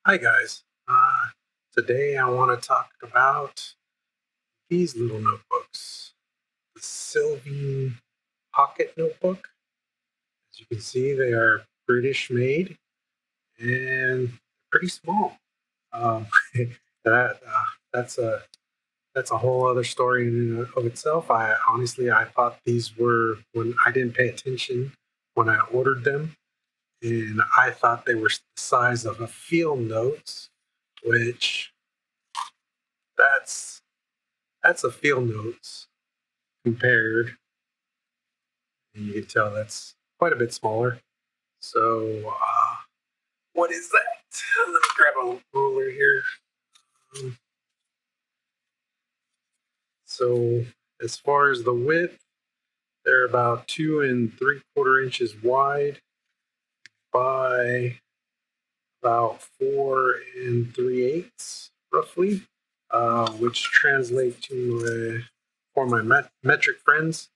Hi guys. Today I want to talk about these little notebooks. The Silvine Pocket Notebook. As you can see, they are British made and pretty small. Um, that that's a whole other story in and of itself. I thought these were when I didn't pay attention when I ordered them, and I thought they were the size of a field notes, which that's That's a field notes compared, and you can tell that's quite a bit smaller. So, what is that? Let me grab a ruler here. Um, so, as far as the width, they're about 2 3/4 inches wide by about 4 3/8 roughly, which translate to for my metric friends,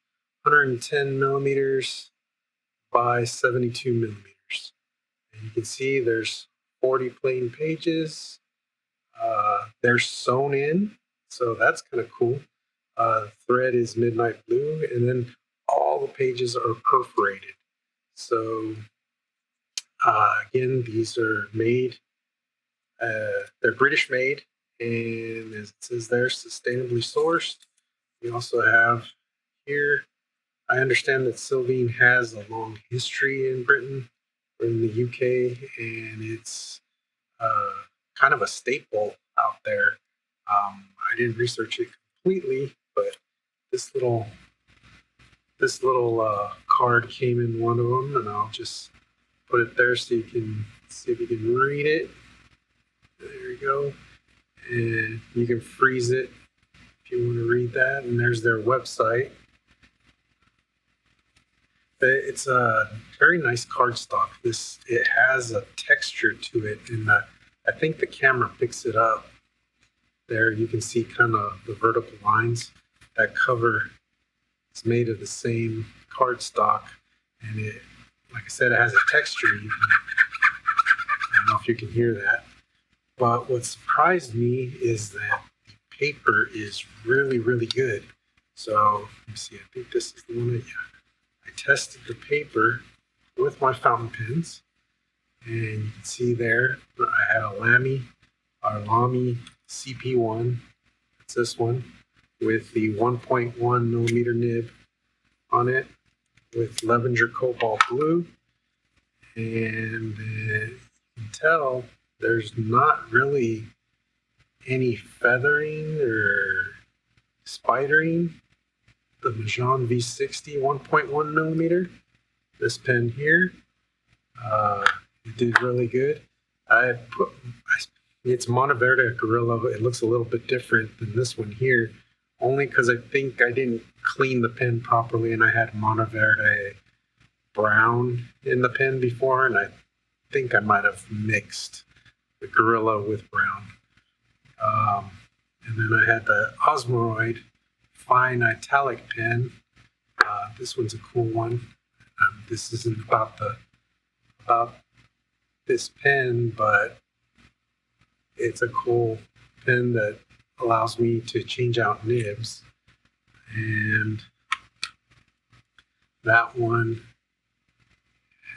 110 millimeters by 72 millimeters. And you can see there's 40 plain pages. They're sewn in, so that's kind of cool. Thread is midnight blue, and then all the pages are perforated. So again, these are made. They're British made, and as it says, they're sustainably sourced. We also have here. I understand that Silvine has a long history in Britain or in the UK, and it's uh, kind of a staple out there. I didn't research it completely, but this little card came in one of them, and I'll just put it there so you can see if you can read it. There you go, and you can freeze it if you want to read that. And there's their website. It's a very nice cardstock. It has a texture to it, and I think the camera picks it up. There you can see kind of the vertical lines. That cover is made of the same cardstock, and like I said, it has a texture. I don't know if you can hear that, but what surprised me is that the paper is really, really good. So let me see. I think this is the one that I tested the paper with my fountain pens, and you can see there I had a Lamy CP1. That's this one with the 1.1 millimeter nib on it with Lavender Cobalt Blue, and you can tell there's not really any feathering or spidering. The Majan V60 1.1 millimeter. This pen here, it did really good. It's Monteverde Gorilla. It looks a little bit different than this one here, only because I think I didn't clean the pen properly, and I had Monteverde brown in the pen before, and I think I might have mixed the Gorilla with brown. And then I had the Osmoroid fine italic pen. This one's a cool one. This isn't about this pen, but it's a cool pen that allows me to change out nibs. And that one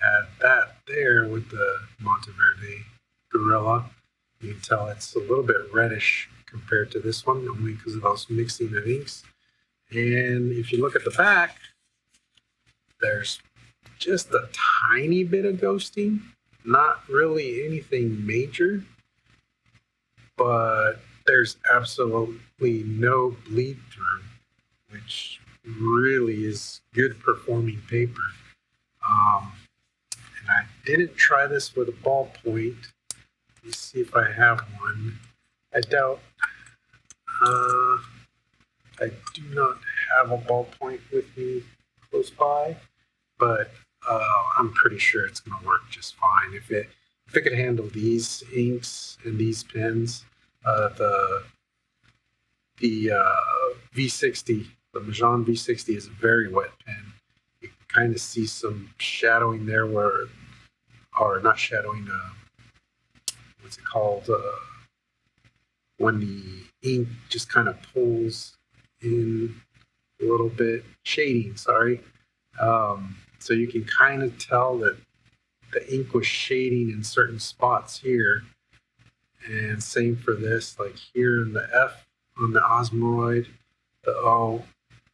had that there with the Monteverde Gorilla. You can tell it's a little bit reddish compared to this one, only because of those mixing of inks. And if you look at the back, there's just a tiny bit of ghosting, not really anything major, but there's absolutely no bleed through, which really is good performing paper. And I didn't try this with a ballpoint. Let me see if I have one. I doubt. I do not have a ballpoint with me close by, but I'm pretty sure it's going to work just fine. If it could handle these inks and these pens, the V60, the Majan V60 is a very wet pen. You can kind of see some shadowing there, or not shadowing, what's it called? When the ink just kind of pulls in a little bit, shading, sorry. So you can kind of tell that the ink was shading in certain spots here. And same for this, like here in the F on the osmoroid, the O,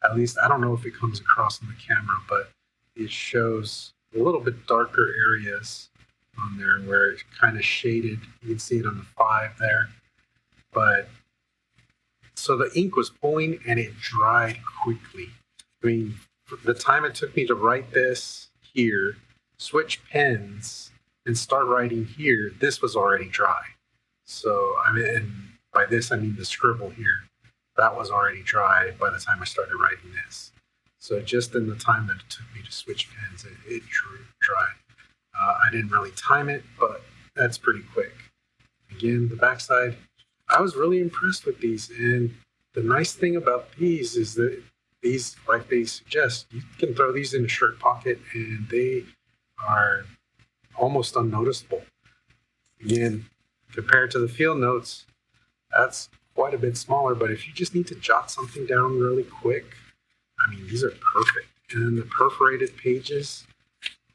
at least I don't know if it comes across on the camera, but it shows a little bit darker areas on there where it's kind of shaded. You can see it on the 5 there. But so the ink was pulling and it dried quickly. I mean, the time it took me to write this here, switch pens, and start writing here, this was already dry. So, I mean, and by this, I mean the scribble here. That was already dry by the time I started writing this. So just in the time that it took me to switch pens, it dried. I didn't really time it, but that's pretty quick. Again, the backside, I was really impressed with these. And the nice thing about these is that these, like they suggest, you can throw these in a shirt pocket and they are almost unnoticeable. Again, compared to the field notes, that's quite a bit smaller, but if you just need to jot something down really quick, I mean, these are perfect. And the perforated pages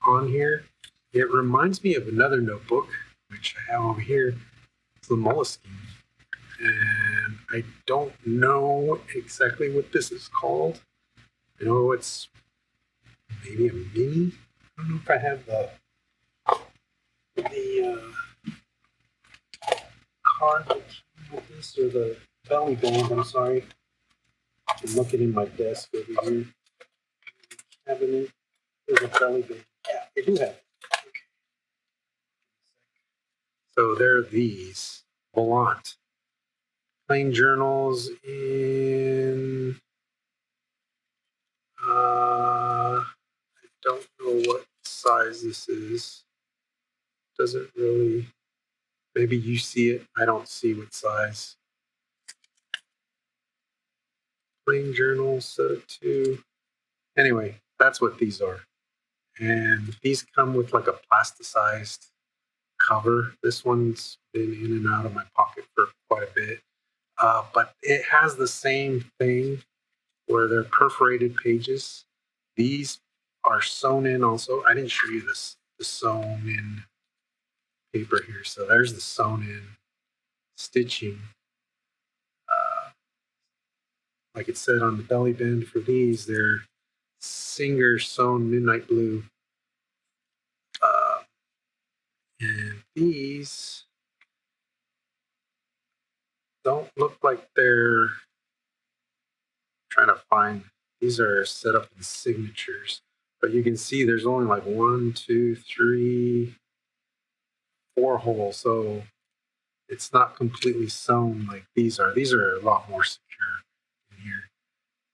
on here, it reminds me of another notebook, which I have over here. It's the Moleskine. And I don't know exactly what this is called. I know it's maybe a mini. I don't know if I have the card that came with this, or the belly band, I'm sorry. I'm looking in my desk over here. Cabinet. There's a belly band. Yeah, I do have it. Okay. So there are these. Volant. Plain journals in, I don't know what size this is. Doesn't really, maybe you see it. I don't see what size. Plain journal, set of 2. Anyway, that's what these are. And these come with like a plasticized cover. This one's been in and out of my pocket for quite a bit. But it has the same thing where they're perforated pages. These are sewn in also. I didn't show you this, the sewn in paper here. So there's the sewn in stitching. Like it said on the belly band for these, they're Singer sewn midnight blue. And these don't look like they're trying to find. These are set up in signatures, but you can see there's only like 1, 2, 3, 4 holes. So it's not completely sewn like these are. These are a lot more secure in here,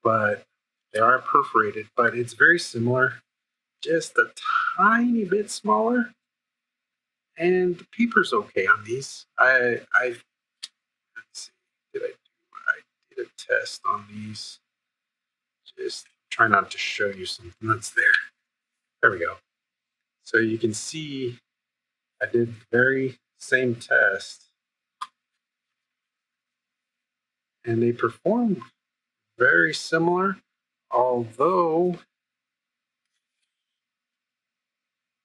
but they are perforated, but it's very similar, just a tiny bit smaller. And the paper's okay on these. Let's see, I did a test on these. Just try not to show you something that's there. There we go. So you can see I did the very same test and they performed very similar, although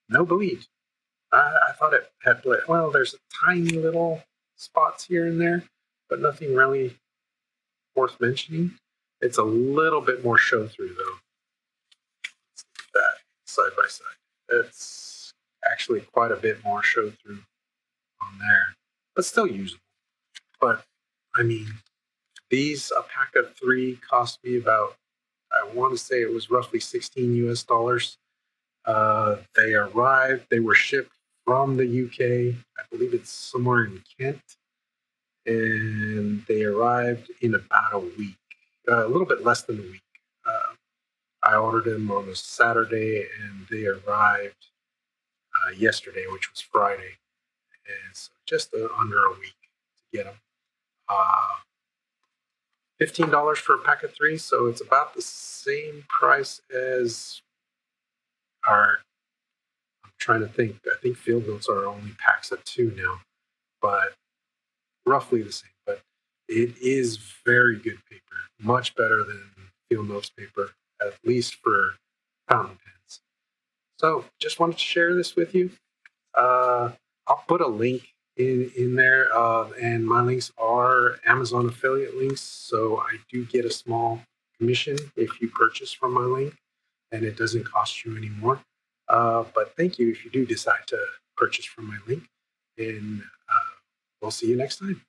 no bleed. I thought it had bled. Well, there's tiny little spots here and there, but nothing really worth mentioning. It's a little bit more show through though. Let's look at that side by side. It's actually quite a bit more show through on there, but still usable. But I mean, these, a pack of 3 cost me about, I want to say it was roughly $16 US. They arrived, they were shipped from the UK. I believe it's somewhere in Kent. And they arrived in about a week, a little bit less than a week. I ordered them on a Saturday and they arrived yesterday, which was Friday. And so just under a week to get them. $15 for a pack of 3, so it's about the same price as our, I'm trying to think, I think field notes are only packs of 2 now. but roughly the same. But it is very good paper, much better than field notes paper, at least for fountain pens. So just wanted to share this with you. I'll put a link in there, and my links are Amazon affiliate links, so I do get a small commission if you purchase from my link, and it doesn't cost you any more. But thank you if you do decide to purchase from my link, and we'll see you next time.